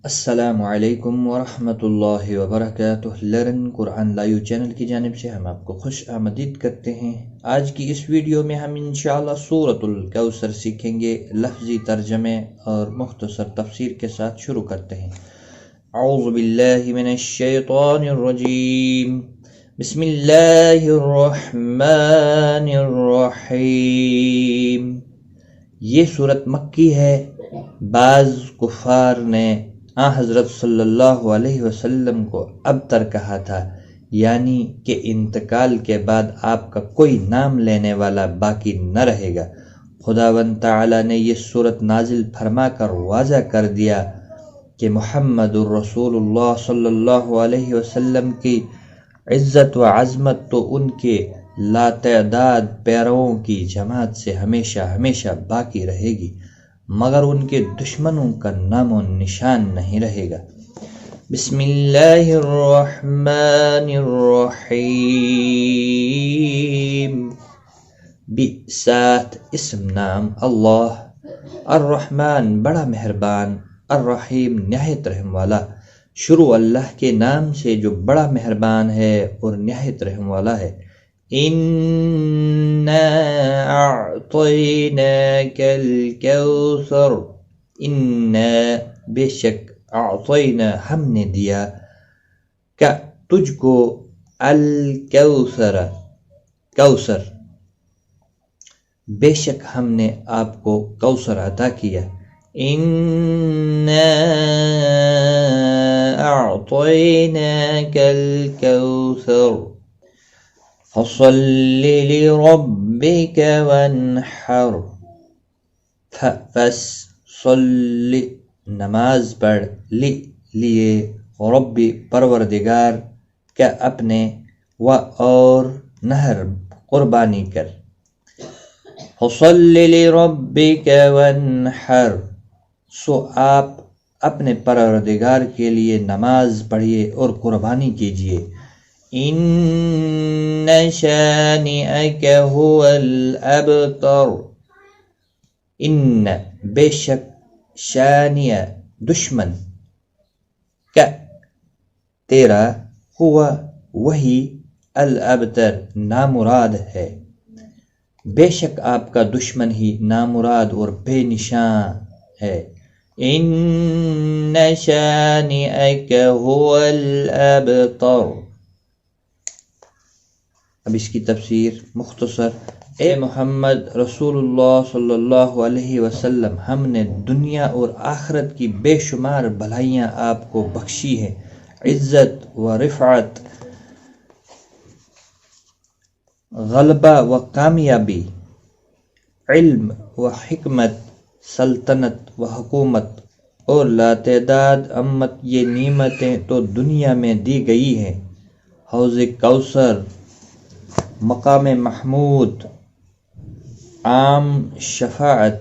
السلام علیکم ورحمۃ اللہ وبرکاتہ۔ لرن قرآن لائیو چینل کی جانب سے ہم آپ کو خوش آمدید کرتے ہیں۔ آج کی اس ویڈیو میں ہم انشاءاللہ سورۃ الکوثر سیکھیں گے۔ لفظی ترجمے اور مختصر تفسیر کے ساتھ شروع کرتے ہیں۔ اعوذ باللہ من الشیطان الرجیم، بسم اللہ الرحمن الرحیم۔ یہ سورت مکی ہے۔ بعض کفار نے حضرت صلی اللہ علیہ وسلم کو ابتر کہا تھا، یعنی کہ انتقال کے بعد آپ کا کوئی نام لینے والا باقی نہ رہے گا۔ خداوند تعالی نے یہ سورت نازل فرما کر واضح کر دیا کہ محمد الرسول اللہ صلی اللہ علیہ وسلم کی عزت و عظمت تو ان کے لاتعداد پیرووں کی جماعت سے ہمیشہ ہمیشہ باقی رہے گی، مگر ان کے دشمنوں کا نام و نشان نہیں رہے گا۔ بسم اللہ الرحمن الرحیم۔ ساتھ اسم نام اللہ، الرحمن بڑا مہربان، الرحیم نہایت رحم والا۔ شروع اللہ کے نام سے جو بڑا مہربان ہے اور نہایت رحم والا ہے۔ اِنَّا اعطیناک الکوثر، اِنَّا بے شک، اعطینا ہم نے دیا، کا تجھ کو، الکوثر کوثر، بے شک ہم نے آپ کو کوثر عطا کیا۔ اِنَّا اعطیناک الکوثر فصل لربک وانحر، فصل نماز پڑھ، لیے، ربی پروردگار کا اپنے، و اور نہر قربانی کر۔ فصل لربک وانحر، سو آپ اپنے پروردگار کے لیے نماز پڑھیے اور قربانی کیجیے۔ ان شانئک هو الابتر، ان بے شک، شانیہ دشمن، کا تیرا، ہوا وہی، الابتر نامراد ہے، بے شک آپ کا دشمن ہی نامراد اور بے نشان ہے۔ ان شانئک هو الابتر۔ اب اس کی تفسیر مختصر۔ اے محمد رسول اللہ صلی اللہ علیہ وسلم، ہم نے دنیا اور آخرت کی بے شمار بھلائیاں آپ کو بخشی ہیں، عزت و رفعت، غلبہ و کامیابی، علم و حکمت، سلطنت و حکومت اور لاتعداد امت۔ یہ نعمتیں تو دنیا میں دی گئی ہیں۔ حوض کوثر، مقام محمود، عام شفاعت،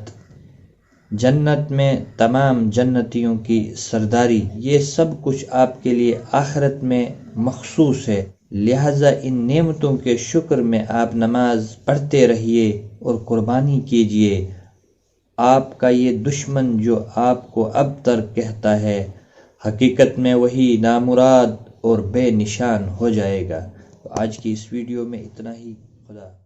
جنت میں تمام جنتیوں کی سرداری، یہ سب کچھ آپ کے لیے آخرت میں مخصوص ہے۔ لہٰذا ان نعمتوں کے شکر میں آپ نماز پڑھتے رہیے اور قربانی کیجیے۔ آپ کا یہ دشمن جو آپ کو ابتر کہتا ہے، حقیقت میں وہی نامراد اور بے نشان ہو جائے گا۔ تو آج کی اس ویڈیو میں اتنا ہی۔ خدا